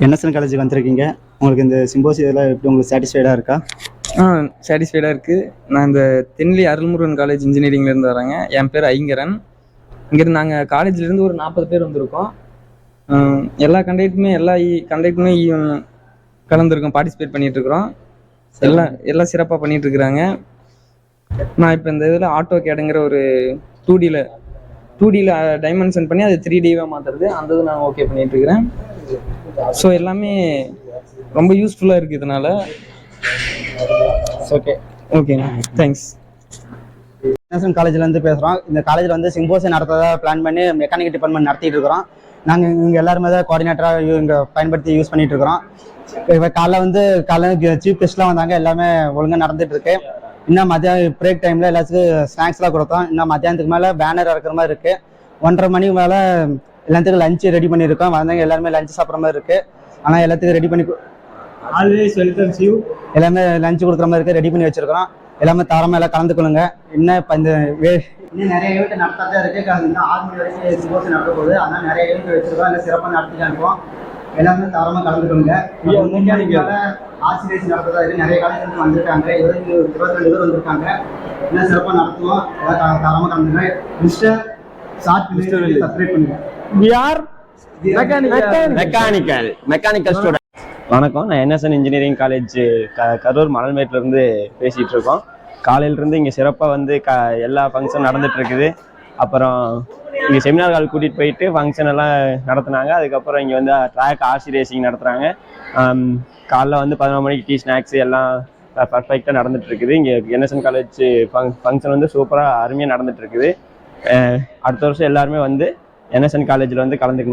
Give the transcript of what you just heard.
NSN காலேஜுக்கு வந்திருக்கீங்க. உங்களுக்கு இந்த சிம்போசியத்தில் எப்படி உங்களுக்கு சாட்டிஸ்ஃபைடாக இருக்கா? சாட்டிஸ்ஃபைடாக இருக்குது. நான் இந்த தென்லி அருள்முருகன் காலேஜ் இன்ஜினியரிங்லேருந்து வரேங்க. என் பேர் ஐங்கரன். இங்கேருந்து நாங்கள் காலேஜ்லேருந்து ஒரு 40 பேர் வந்திருக்கோம். எல்லா கண்டக்டுமே கலந்துருக்கோம், பார்ட்டிசிபேட் பண்ணிகிட்ருக்குறோம். எல்லாம் சிறப்பாக பண்ணிகிட்ருக்குறாங்க. நான் இப்போ இந்த இதில் ஆட்டோ கேடுங்கிற ஒரு 2Dயில் டைமென்ஷன் பண்ணி அது 3Dவாக மாற்றுறது, அந்த இது நான் ஓகே பண்ணிகிட்ருக்கிறேன். ஸோ எல்லாமே ரொம்ப யூஸ்ஃபுல்லாக இருக்குது இதனால். ஓகேங்க, தேங்க்ஸ். என்எஸ்என் காலேஜ்லேருந்து பேசுகிறோம். இந்த காலேஜில் வந்து சிம்போசியம் நடத்துறதா பிளான் பண்ணி மெக்கானிக்கல் டிபார்ட்மெண்ட் நடத்திட்டு இருக்கிறோம். நாங்கள் இங்கே எல்லாருமே தான் கோஆர்டினேட்டராக இங்கே பயன்படுத்தி யூஸ் பண்ணிகிட்டு இருக்கிறோம். இப்போ காலைல சீஃப் கெஸ்ட்லாம் வந்தாங்க. எல்லாமே ஒழுங்காக நடந்துட்டு இருக்கு. இன்னும் மத்தியானம் பிரேக் டைமில் எல்லாத்துக்கும் ஸ்நாக்ஸ்லாம் கொடுத்தோம். இன்னும் மத்தியானத்துக்கு மேலே பேனர் இறக்குற மாதிரி இருக்குது. 1:30 மணிக்கு மேலே எல்லாத்துக்கும் லஞ்சு ரெடி பண்ணியிருக்கோம். வந்தாங்க எல்லாருமே லஞ்சு சாப்பிட்ற மாதிரி இருக்குது. ஆனால் எல்லாத்துக்கும் ரெடி பண்ணி ஆல்வேஸ் வெல்கம்ஸ் யூ. எல்லாமே லஞ்சு கொடுக்குற மாதிரி இருக்குது, ரெடி பண்ணி வச்சுருக்கிறோம். எல்லாமே தரமாக எல்லாம் கலந்துக்கொள்ளுங்க. இன்னும் இப்போ இன்னும் நிறைய ஈவெண்ட் நடத்தாதான் இருக்குது. இன்னும் 6 மணி வரைக்கும் சிம்போசியம் நடத்த போகுது. அதனால் நிறைய ஈவெண்ட் வச்சுருக்கோம். எல்லாம் சிறப்பாக நடத்திட்டு அனுப்புவோம். எல்லாமே தரமாக கலந்துக்கொள்ளுங்க. ஆசிரியர் நடத்ததா இருக்குது. நிறைய காலேஜ் வந்திருக்காங்க. 22 பேர் வந்திருக்காங்க. இன்னும் சிறப்பாக நடத்துவோம். எல்லாம் தரமாக கலந்துங்க. சப்ஸ்கிரைப் பண்ணுங்க. Mechanical student. வணக்கம், நான் என்எஸ்என் இன்ஜினியரிங் காலேஜ் கரூர் மணல்மேட்டிலேருந்து பேசிகிட்டு இருக்கோம். காலையிலேருந்து இங்கே சிறப்பாக வந்து எல்லா ஃபங்க்ஷன் நடந்துகிட்ருக்குது. அப்புறம் இங்கே செமினார் ஹால் கூட்டிகிட்டு போயிட்டு ஃபங்க்ஷன் எல்லாம் நடத்துனாங்க. அதுக்கப்புறம் இங்கே வந்து ட்ராக் ஆர்சி ரேசிங் நடத்துகிறாங்க. காலைல வந்து 11 மணிக்கு டீ ஸ்நாக்ஸ் எல்லாம் பர்ஃபெக்டாக நடந்துகிட்ருக்குது. இங்கே என்எஸ்என் காலேஜ் ஃபங்க்ஷன் வந்து சூப்பராக அருமையாக நடந்துகிட்ருக்குது. அடுத்த வருஷம் எல்லாருமே வந்து என்எஸ்என் காலேஜில் வந்து கலந்துக்கணும்.